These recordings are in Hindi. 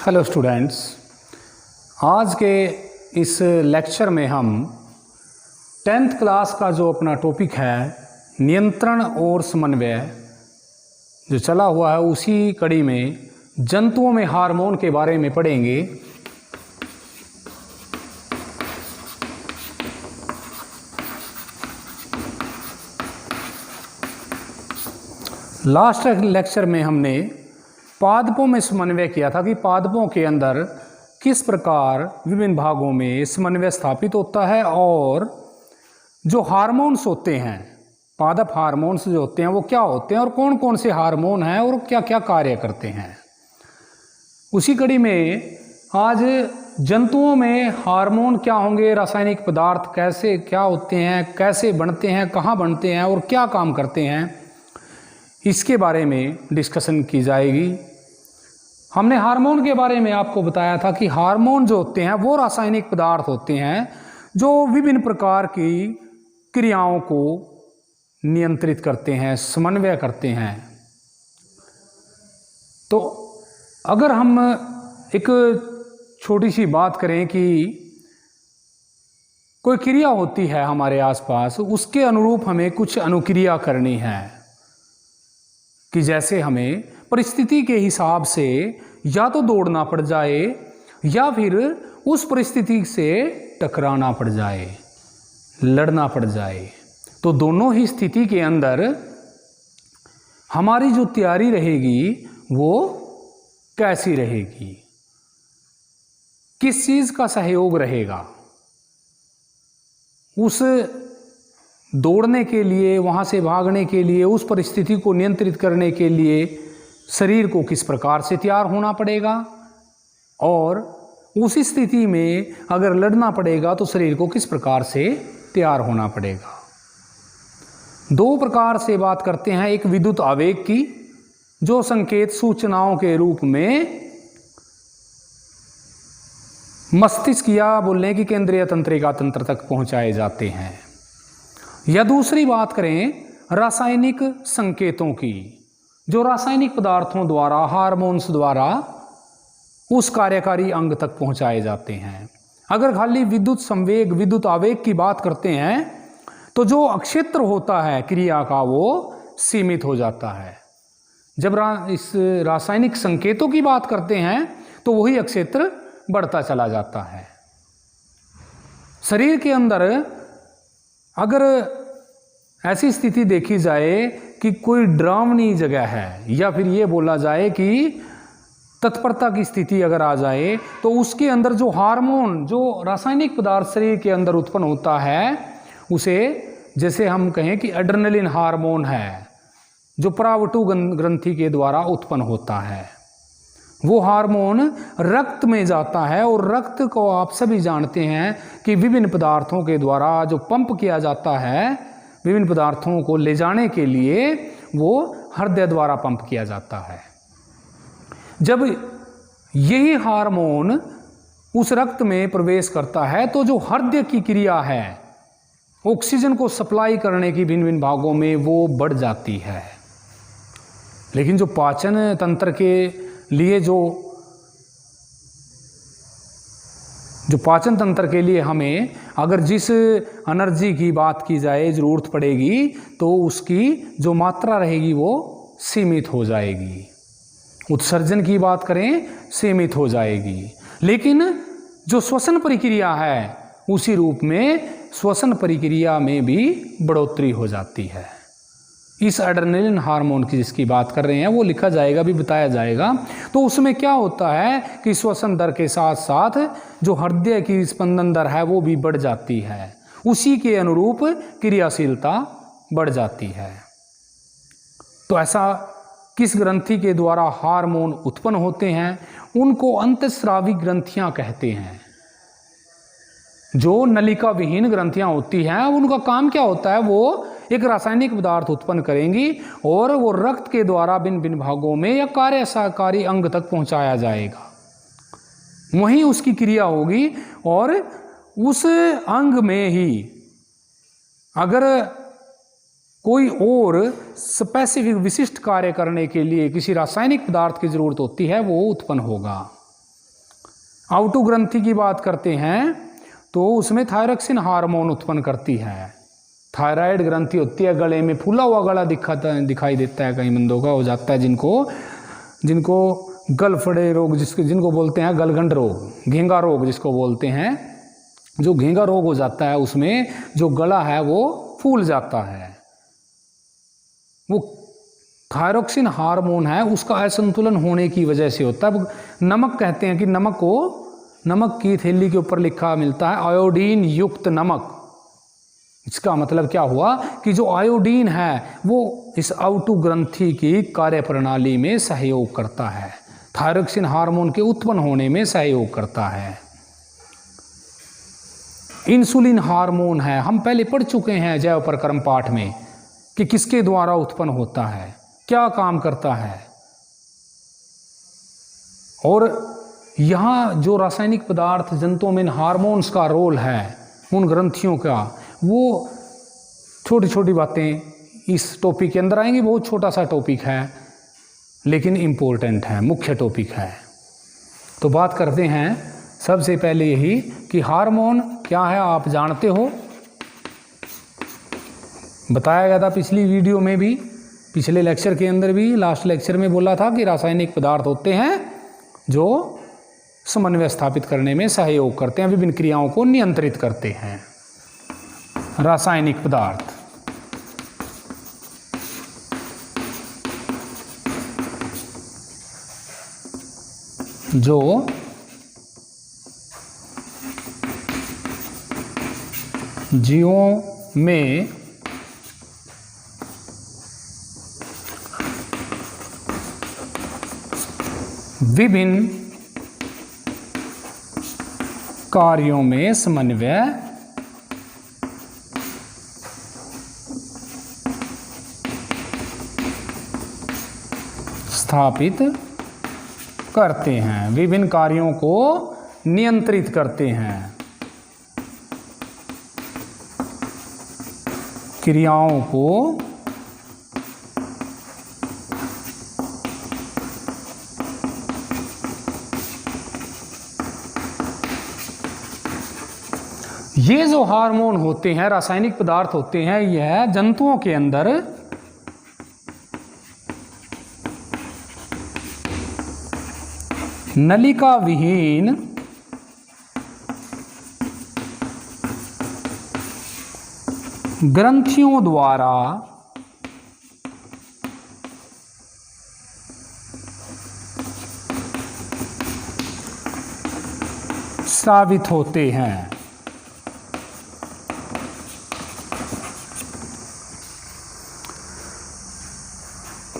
हेलो स्टूडेंट्स, आज के इस लेक्चर में हम 10th क्लास का जो अपना टॉपिक है नियंत्रण और समन्वय जो चला हुआ है उसी कड़ी में जंतुओं में हार्मोन के बारे में पढ़ेंगे। लास्ट लेक्चर में हमने पादपों में समन्वय किया था कि पादपों के अंदर किस प्रकार विभिन्न भागों में समन्वय स्थापित होता है और जो हार्मोन्स होते हैं, पादप हार्मोन्स जो होते हैं वो क्या होते हैं और कौन कौन से हार्मोन हैं और क्या क्या कार्य करते हैं। उसी कड़ी में आज जंतुओं में हार्मोन क्या होंगे, रासायनिक पदार्थ कैसे क्या होते हैं, कैसे बनते हैं, कहाँ बनते हैं और क्या काम करते हैं, इसके बारे में डिस्कशन की जाएगी। हमने हार्मोन के बारे में आपको बताया था कि हार्मोन जो होते हैं वो रासायनिक पदार्थ होते हैं जो विभिन्न प्रकार की क्रियाओं को नियंत्रित करते हैं, समन्वय करते हैं। तो अगर हम एक छोटी सी बात करें कि कोई क्रिया होती है हमारे आसपास, उसके अनुरूप हमें कुछ अनुक्रिया करनी है कि जैसे हमें परिस्थिति के हिसाब से या तो दौड़ना पड़ जाए या फिर उस परिस्थिति से टकराना पड़ जाए, लड़ना पड़ जाए। तो दोनों ही स्थिति के अंदर हमारी जो तैयारी रहेगी वो कैसी रहेगी, किस चीज का सहयोग रहेगा। उस दौड़ने के लिए, वहाँ से भागने के लिए, उस परिस्थिति को नियंत्रित करने के लिए शरीर को किस प्रकार से तैयार होना पड़ेगा और उस स्थिति में अगर लड़ना पड़ेगा तो शरीर को किस प्रकार से तैयार होना पड़ेगा। दो प्रकार से बात करते हैं, एक विद्युत आवेग की जो संकेत सूचनाओं के रूप में मस्तिष्क या बोलने की केंद्रीय तंत्रिका तंत्र तक पहुंचाए जाते हैं, या दूसरी बात करें रासायनिक संकेतों की जो रासायनिक पदार्थों द्वारा, हार्मोन्स द्वारा उस कार्यकारी अंग तक पहुंचाए जाते हैं। अगर खाली विद्युत संवेग, विद्युत आवेग की बात करते हैं तो जो अक्षेत्र होता है क्रिया का वो सीमित हो जाता है। जब इस रासायनिक संकेतों की बात करते हैं तो वही अक्षेत्र बढ़ता चला जाता है। शरीर के अंदर अगर ऐसी स्थिति देखी जाए कि कोई डरावनी जगह है या फिर ये बोला जाए कि तत्परता की स्थिति अगर आ जाए तो उसके अंदर जो हार्मोन, जो रासायनिक पदार्थ शरीर के अंदर उत्पन्न होता है उसे जैसे हम कहें कि एड्रेनलिन हार्मोन है जो परावटु ग्रंथि के द्वारा उत्पन्न होता है। वो हार्मोन रक्त में जाता है और रक्त को आप सभी जानते हैं कि विभिन्न पदार्थों के द्वारा जो पंप किया जाता है, विभिन्न पदार्थों को ले जाने के लिए वो हृदय द्वारा पंप किया जाता है। जब यही हार्मोन उस रक्त में प्रवेश करता है तो जो हृदय की क्रिया है ऑक्सीजन को सप्लाई करने की भिन्न भिन्न भागों में वो बढ़ जाती है। लेकिन जो पाचन तंत्र के लिए जो पाचन तंत्र के लिए हमें अगर जिस एनर्जी की बात की जाए ज़रूरत पड़ेगी तो उसकी जो मात्रा रहेगी वो सीमित हो जाएगी। उत्सर्जन की बात करें सीमित हो जाएगी। लेकिन जो श्वसन प्रक्रिया है उसी रूप में श्वसन प्रक्रिया में भी बढ़ोतरी हो जाती है। इस एड्रेनलिन हार्मोन की जिसकी बात कर रहे हैं वो लिखा जाएगा, भी बताया जाएगा। तो उसमें क्या होता है कि श्वसन दर के साथ साथ जो हृदय की स्पंदन दर है वो भी बढ़ जाती है, उसी के अनुरूप क्रियाशीलता बढ़ जाती है। तो ऐसा किस ग्रंथि के द्वारा हार्मोन उत्पन्न होते हैं उनको अंतःस्रावी ग्रंथियां कहते हैं। जो नलिका विहीन ग्रंथियां होती हैं उनका काम क्या होता है, वो एक रासायनिक पदार्थ उत्पन्न करेंगी और वो रक्त के द्वारा भिन्न भिन्न भागों में या कार्यकारी अंग तक पहुंचाया जाएगा। वहीं उसकी क्रिया होगी और उस अंग में ही अगर कोई और स्पेसिफिक विशिष्ट कार्य करने के लिए किसी रासायनिक पदार्थ की जरूरत होती है वो उत्पन्न होगा। आउटू ग्रंथि की बात करते हैं तो उसमें थायरॉक्सिन हार्मोन उत्पन्न करती है। थायराइड ग्रंथि होती है, गले में फूला हुआ गला दिखाई देता है, कई बंदों का हो जाता है, जिनको गलफड़े रोग जिनको बोलते हैं, गलगंड रोग, घेंगा रोग जिसको बोलते हैं, जो घेंगा रोग हो जाता है उसमें जो गला है वो फूल जाता है, वो थायरॉक्सिन हार्मोन है उसका असंतुलन होने की वजह से होता है। नमक कहते हैं कि नमक की थैली के ऊपर लिखा मिलता है आयोडीन युक्त नमक। इसका मतलब क्या हुआ कि जो आयोडीन है वो इस आउटू ग्रंथि की कार्यप्रणाली में सहयोग करता है, थायरॉक्सिन हार्मोन के उत्पन्न होने में सहयोग करता है। इंसुलिन हार्मोन है, हम पहले पढ़ चुके हैं जैव प्रक्रम पाठ में कि किसके द्वारा उत्पन्न होता है, क्या काम करता है। और यहाँ जो रासायनिक पदार्थ जंतुओं में हार्मोन्स का रोल है, उन ग्रंथियों का, वो छोटी छोटी बातें इस टॉपिक के अंदर आएंगी। बहुत छोटा सा टॉपिक है लेकिन इम्पोर्टेंट है, मुख्य टॉपिक है। तो बात करते हैं सबसे पहले यही कि हार्मोन क्या है, आप जानते हो, बताया गया था पिछली वीडियो में भी, पिछले लेक्चर के अंदर भी, लास्ट लेक्चर में बोला था कि रासायनिक पदार्थ होते हैं जो समन्वय स्थापित करने में सहयोग करते हैं, विभिन्न क्रियाओं को नियंत्रित करते हैं। रासायनिक पदार्थ जो जीवों में विभिन्न कार्यों में समन्वय स्थापित करते हैं, विभिन्न कार्यों को नियंत्रित करते हैं, क्रियाओं को ये जो हार्मोन होते हैं, रासायनिक पदार्थ होते हैं, यह जंतुओं के अंदर नलिका विहीन ग्रंथियों द्वारा स्रावित होते हैं।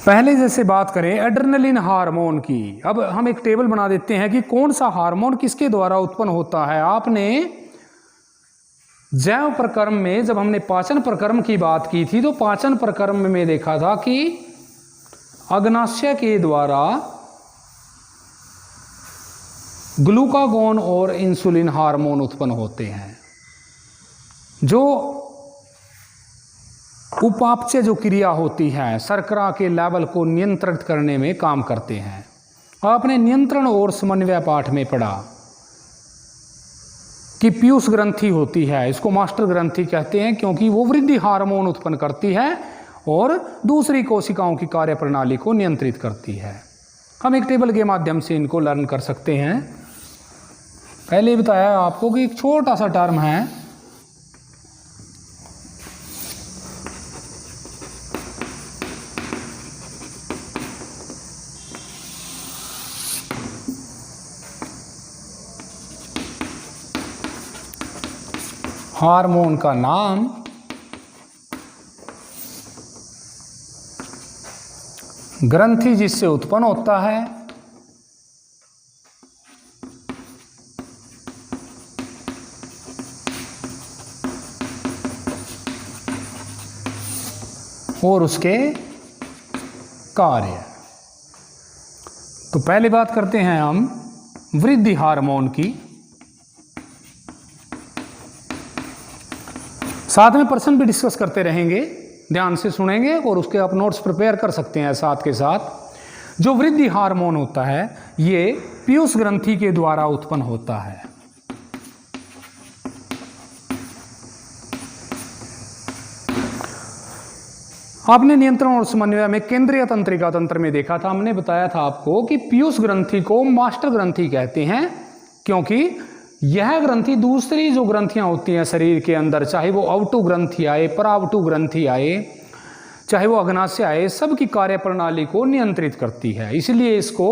पहले जैसे बात करें एड्रेनलिन हार्मोन की, अब हम एक टेबल बना देते हैं कि कौन सा हार्मोन किसके द्वारा उत्पन्न होता है। आपने जैव प्रक्रम में जब हमने पाचन प्रक्रम की बात की थी तो पाचन प्रक्रम में देखा था कि अग्नाशय के द्वारा ग्लूकागोन और इंसुलिन हार्मोन उत्पन्न होते हैं, जो उपापचय जो क्रिया होती है, शर्करा के लेवल को नियंत्रित करने में काम करते हैं। आपने नियंत्रण और समन्वय पाठ में पढ़ा कि पीयूष ग्रंथि होती है, इसको मास्टर ग्रंथि कहते हैं क्योंकि वो वृद्धि हार्मोन उत्पन्न करती है और दूसरी कोशिकाओं की कार्यप्रणाली को नियंत्रित करती है। हम एक टेबल के माध्यम से इनको लर्न कर सकते हैं। पहले बताया आपको कि एक छोटा सा टर्म है हार्मोन का नाम ग्रंथि जिससे उत्पन्न होता है और उसके कार्य। तो पहले बात करते हैं हम वृद्धि हार्मोन की, साथ में प्रश्न भी डिस्कस करते रहेंगे, ध्यान से सुनेंगे और उसके आप नोट्स प्रिपेयर कर सकते हैं साथ के साथ। जो वृद्धि हार्मोन होता है ये पीयूष ग्रंथि के द्वारा उत्पन्न होता है। आपने नियंत्रण और समन्वय में केंद्रीय तंत्रिका तंत्र में देखा था, हमने बताया था आपको कि पीयूष ग्रंथि को मास्टर ग्रंथि कहते हैं, क्योंकि यह ग्रंथि दूसरी जो ग्रंथियां होती हैं शरीर के अंदर, चाहे वो अवटु ग्रंथि आए, परावटु ग्रंथि आए, चाहे वो अग्नाशय आए, सबकी कार्य प्रणाली को नियंत्रित करती है, इसलिए इसको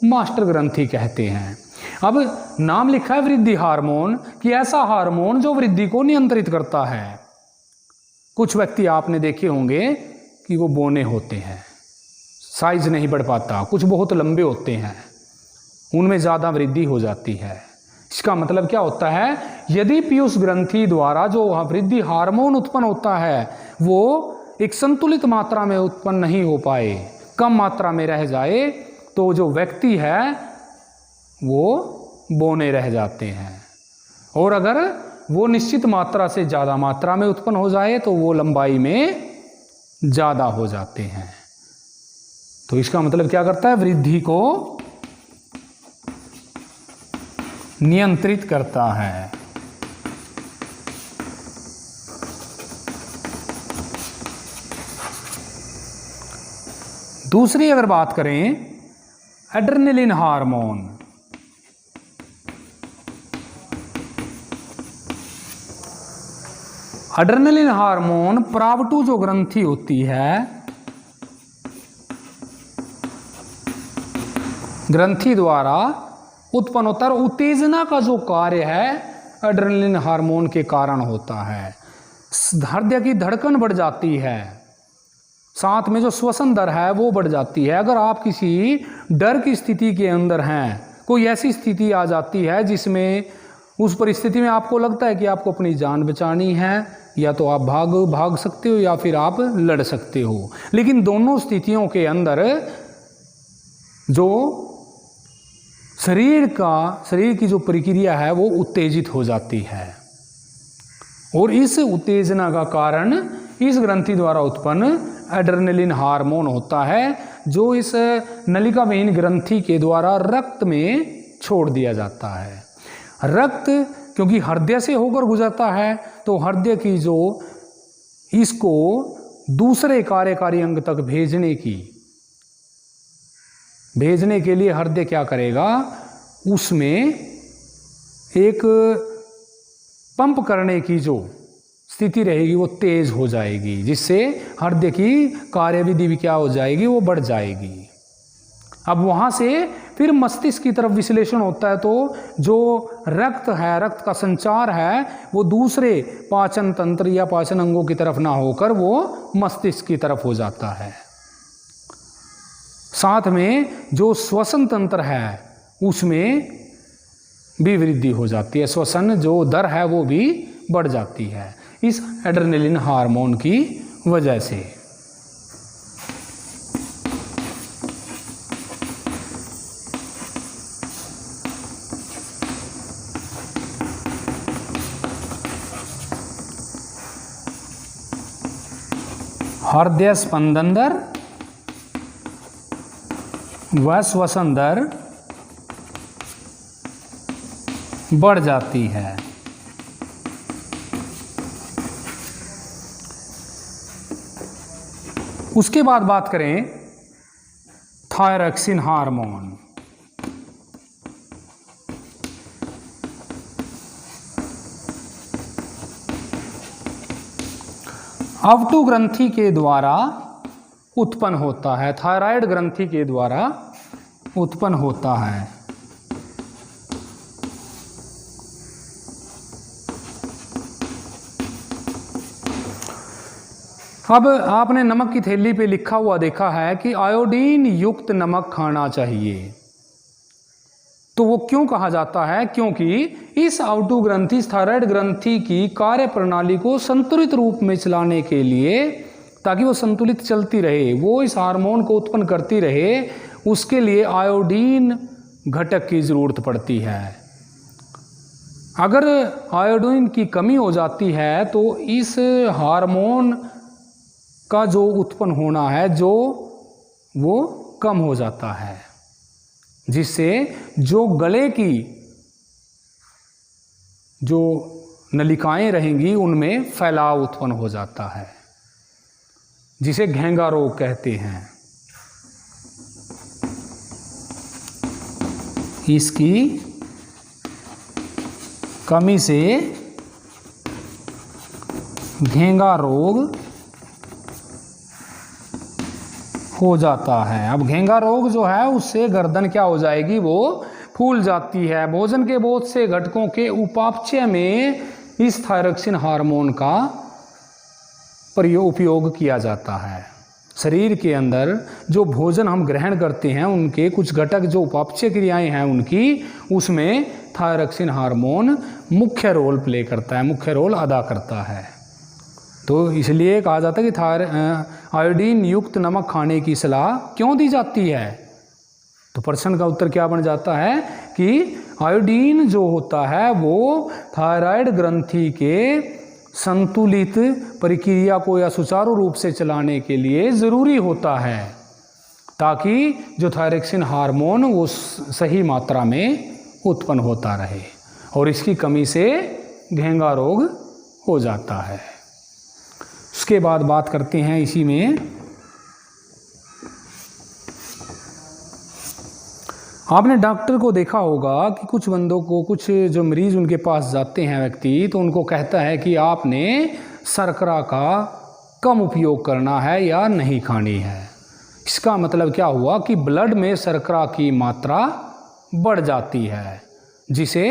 मास्टर ग्रंथि कहते हैं। अब नाम लिखा है वृद्धि हार्मोन कि ऐसा हार्मोन जो वृद्धि को नियंत्रित करता है। कुछ व्यक्ति आपने देखे होंगे कि वो बौने होते हैं, साइज नहीं बढ़ पाता, कुछ बहुत लंबे होते हैं, उनमें ज़्यादा वृद्धि हो जाती है। इसका मतलब क्या होता है, यदि पीयूष ग्रंथि द्वारा जो वृद्धि हार्मोन उत्पन्न होता है वो एक संतुलित मात्रा में उत्पन्न नहीं हो पाए, कम मात्रा में रह जाए, तो जो व्यक्ति है वो बौने रह जाते हैं। और अगर वो निश्चित मात्रा से ज़्यादा मात्रा में उत्पन्न हो जाए तो वो लंबाई में ज़्यादा हो जाते हैं। तो इसका मतलब क्या करता है, वृद्धि को नियंत्रित करता है। दूसरी अगर बात करें एड्रेनलिन हार्मोन, एड्रेनलिन हार्मोन परावटु जो ग्रंथि होती है, ग्रंथि द्वारा उत्पन्न होता है। उत्तेजना का जो कार्य है एड्रेनलिन हार्मोन के कारण होता है। हृदय की धड़कन बढ़ जाती है, साथ में जो श्वसन दर है वो बढ़ जाती है। अगर आप किसी डर की स्थिति के अंदर हैं, कोई ऐसी स्थिति आ जाती है जिसमें उस परिस्थिति में आपको लगता है कि आपको अपनी जान बचानी है, या तो आप भाग सकते हो या फिर आप लड़ सकते हो, लेकिन दोनों स्थितियों के अंदर जो शरीर की जो प्रक्रिया है वो उत्तेजित हो जाती है, और इस उत्तेजना का कारण इस ग्रंथि द्वारा उत्पन्न एड्रेनलिन हार्मोन होता है, जो इस नलिका विहीन ग्रंथि के द्वारा रक्त में छोड़ दिया जाता है। रक्त क्योंकि हृदय से होकर गुजरता है, तो हृदय की जो इसको दूसरे कार्यकारी अंग तक भेजने के लिए हृदय क्या करेगा, उसमें एक पंप करने की जो स्थिति रहेगी वो तेज हो जाएगी, जिससे हृदय की कार्यविधि भी क्या हो जाएगी, वो बढ़ जाएगी। अब वहाँ से फिर मस्तिष्क की तरफ विश्लेषण होता है, तो जो रक्त है, रक्त का संचार है, वो दूसरे पाचन तंत्र या पाचन अंगों की तरफ ना होकर वो मस्तिष्क की तरफ हो जाता है। साथ में जो श्वसन तंत्र है उसमें भी वृद्धि हो जाती है, श्वसन जो दर है वो भी बढ़ जाती है इस एड्रेनलिन हार्मोन की वजह से। हृदय स्पंदन दर व श्वसन दर बढ़ जाती है। उसके बाद बात करें थायरॉक्सिन हार्मोन। अवटु ग्रंथि के द्वारा उत्पन्न होता है, थायराइड ग्रंथि के द्वारा उत्पन्न होता है। अब आपने नमक की थैली पे लिखा हुआ देखा है कि आयोडीन युक्त नमक खाना चाहिए, तो वो क्यों कहा जाता है, क्योंकि इस अवटु ग्रंथि, थायराइड ग्रंथि की कार्य प्रणाली को संतुलित रूप में चलाने के लिए, ताकि वो संतुलित चलती रहे, वो इस हार्मोन को उत्पन्न करती रहे, उसके लिए आयोडीन घटक की जरूरत पड़ती है। अगर आयोडीन की कमी हो जाती है तो इस हार्मोन का जो उत्पन्न होना है, जो वो कम हो जाता है, जिससे जो गले की जो नलिकाएं रहेंगी उनमें फैलाव उत्पन्न हो जाता है, जिसे घेंगा रोग कहते हैं। इसकी कमी से घेंगा रोग हो जाता है। अब घेंगा रोग जो है उससे गर्दन क्या हो जाएगी, वो फूल जाती है। भोजन के बहुत से घटकों के उपापचय में इस थायरोक्सिन हार्मोन का उपयोग किया जाता है। शरीर के अंदर जो भोजन हम ग्रहण करते हैं उनके कुछ घटक जो उपापचय क्रियाएं हैं उनकी, उसमें थायरोक्सिन हार्मोन मुख्य रोल प्ले करता है, मुख्य रोल अदा करता है। तो इसलिए कहा जाता है कि आयोडीन युक्त नमक खाने की सलाह क्यों दी जाती है। तो प्रश्न का उत्तर क्या बन जाता है कि आयोडीन जो होता है वो थायराइड ग्रंथि के संतुलित प्रक्रिया को या सुचारू रूप से चलाने के लिए ज़रूरी होता है, ताकि जो थायरोक्सिन हार्मोन वो सही मात्रा में उत्पन्न होता रहे, और इसकी कमी से घेंगा रोग हो जाता है। उसके बाद बात करते हैं इसी में, आपने डॉक्टर को देखा होगा कि कुछ बंदों को, कुछ जो मरीज उनके पास जाते हैं व्यक्ति, तो उनको कहता है कि आपने शर्करा का कम उपयोग करना है या नहीं खानी है। इसका मतलब क्या हुआ कि ब्लड में शर्करा की मात्रा बढ़ जाती है, जिसे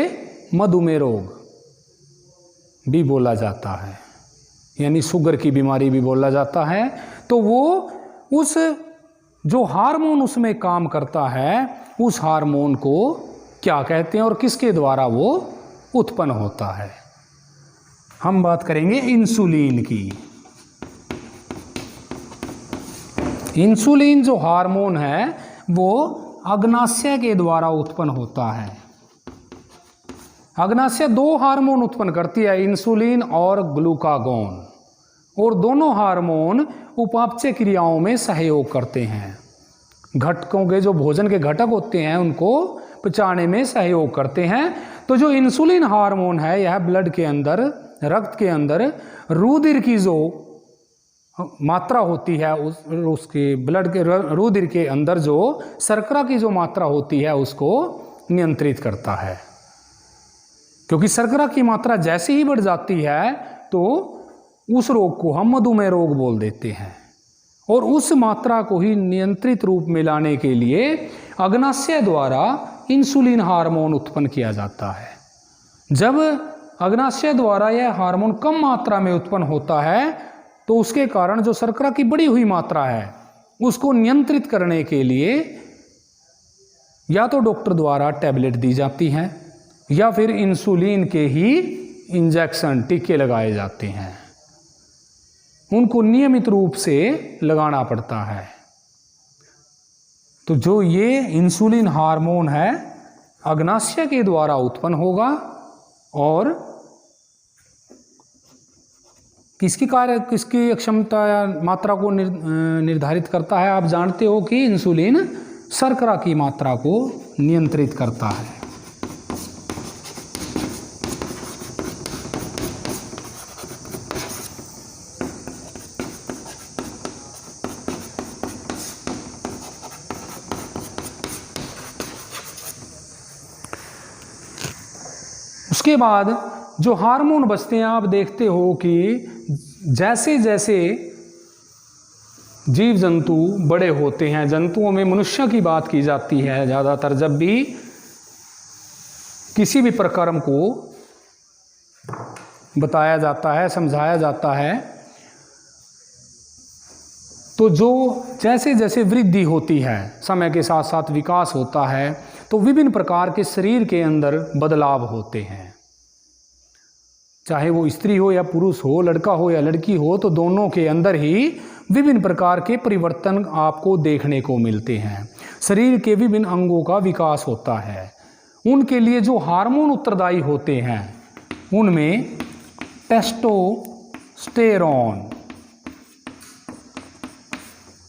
मधुमेह रोग भी बोला जाता है, यानी शुगर की बीमारी भी बोला जाता है। तो वो उस जो हार्मोन उसमें काम करता है, उस हार्मोन को क्या कहते हैं और किसके द्वारा वो उत्पन्न होता है। हम बात करेंगे इंसुलिन की। इंसुलिन जो हार्मोन है वो अग्नाशय के द्वारा उत्पन्न होता है। अग्नाशय दो हार्मोन उत्पन्न करती है, इंसुलिन और ग्लूकागोन, और दोनों हार्मोन उपापचय क्रियाओं में सहयोग करते हैं। घटकों के जो भोजन के घटक होते हैं उनको पचाने में सहयोग करते हैं। तो जो इंसुलिन हार्मोन है यह ब्लड के अंदर, रक्त के अंदर रुधिर की जो मात्रा होती है, उसके ब्लड के रुधिर के अंदर जो शर्करा की जो मात्रा होती है उसको नियंत्रित करता है। क्योंकि शर्करा की मात्रा जैसे ही बढ़ जाती है तो उस रोग को हम मधुमेह रोग बोल देते हैं, और उस मात्रा को ही नियंत्रित रूप में लाने के लिए अग्नाशय द्वारा इंसुलिन हार्मोन उत्पन्न किया जाता है। जब अग्नाशय द्वारा यह हार्मोन कम मात्रा में उत्पन्न होता है तो उसके कारण जो शर्करा की बढ़ी हुई मात्रा है उसको नियंत्रित करने के लिए या तो डॉक्टर द्वारा टैबलेट दी जाती हैं या फिर इंसुलिन के ही इंजेक्शन, टीके लगाए जाते हैं। उनको नियमित रूप से लगाना पड़ता है। तो जो ये इंसुलिन हार्मोन है अग्नाशय के द्वारा उत्पन्न होगा, और किसकी क्षमता या मात्रा को निर्धारित करता है। आप जानते हो कि इंसुलिन शर्करा की मात्रा को नियंत्रित करता है। उसके बाद जो हार्मोन बचते हैं, आप देखते हो कि जैसे जैसे जीव जंतु बड़े होते हैं, जंतुओं में मनुष्य की बात की जाती है ज़्यादातर, जब भी किसी भी प्रकर्म को बताया जाता है, समझाया जाता है, तो जो जैसे जैसे वृद्धि होती है, समय के साथ साथ विकास होता है, तो विभिन्न प्रकार के शरीर के अंदर बदलाव होते हैं। चाहे वो स्त्री हो या पुरुष हो, लड़का हो या लड़की हो, तो दोनों के अंदर ही विभिन्न प्रकार के परिवर्तन आपको देखने को मिलते हैं। शरीर के विभिन्न अंगों का विकास होता है। उनके लिए जो हार्मोन उत्तरदायी होते हैं उनमें टेस्टोस्टेरोन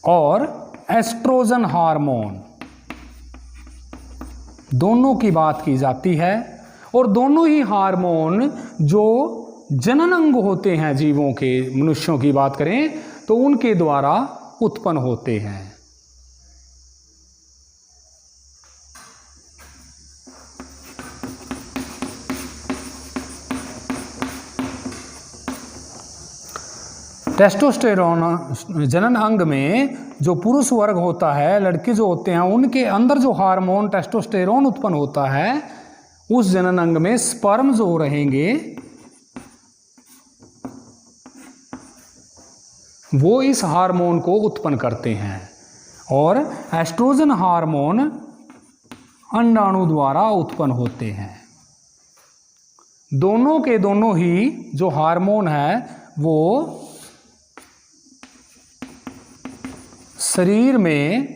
और एस्ट्रोजन हार्मोन, दोनों की बात की जाती है। और दोनों ही हार्मोन जो जनन अंग होते हैं जीवों के, मनुष्यों की बात करें तो उनके द्वारा उत्पन्न होते हैं। टेस्टोस्टेरोन जनन अंग में जो पुरुष वर्ग होता है, लड़के जो होते हैं, उनके अंदर जो हार्मोन टेस्टोस्टेरोन उत्पन्न होता है, उस जनन अंग में स्पर्म जो रहेंगे वो इस हार्मोन को उत्पन्न करते हैं। और एस्ट्रोजन हार्मोन अंडाणु द्वारा उत्पन्न होते हैं। दोनों के दोनों ही जो हार्मोन है वो शरीर में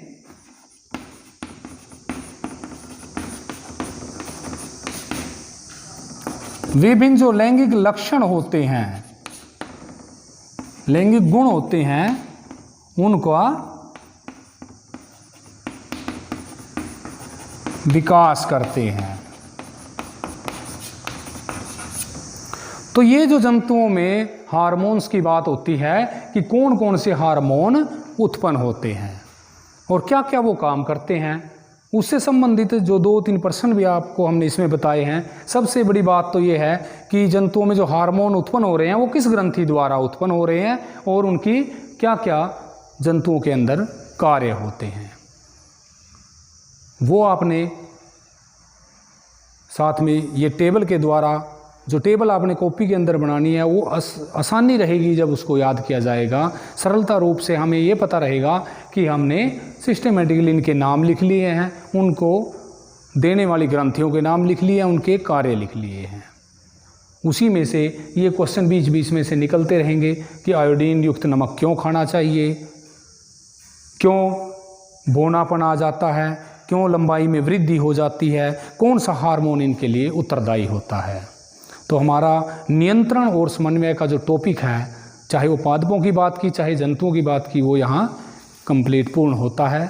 विभिन्न जो लैंगिक लक्षण होते हैं, लैंगिक गुण होते हैं, उनका विकास करते हैं। तो ये जो जंतुओं में हार्मोन्स की बात होती है कि कौन कौन से हार्मोन उत्पन्न होते हैं और क्या क्या वो काम करते हैं, उससे संबंधित जो 2-3 प्रश्न भी आपको हमने इसमें बताए हैं। सबसे बड़ी बात तो ये है कि जंतुओं में जो हार्मोन उत्पन्न हो रहे हैं वो किस ग्रंथि द्वारा उत्पन्न हो रहे हैं और उनकी क्या क्या जंतुओं के अंदर कार्य होते हैं, वो आपने साथ में ये टेबल के द्वारा, जो टेबल आपने कॉपी के अंदर बनानी है वो आसानी रहेगी जब उसको याद किया जाएगा। सरलता रूप से हमें ये पता रहेगा कि हमने सिस्टमेटिकली इनके नाम लिख लिए हैं, उनको देने वाली ग्रंथियों के नाम लिख लिए हैं, उनके कार्य लिख लिए हैं। उसी में से ये क्वेश्चन बीच बीच में से निकलते रहेंगे कि आयोडीन युक्त नमक क्यों खाना चाहिए, क्यों बोनापन आ जाता है, क्यों लंबाई में वृद्धि हो जाती है, कौन सा हार्मोन इनके लिए उत्तरदायी होता है। तो हमारा नियंत्रण और समन्वय का जो टॉपिक है, चाहे वो पादपों की बात की चाहे जंतुओं की बात की, वो यहाँ कंप्लीट पूर्ण होता है।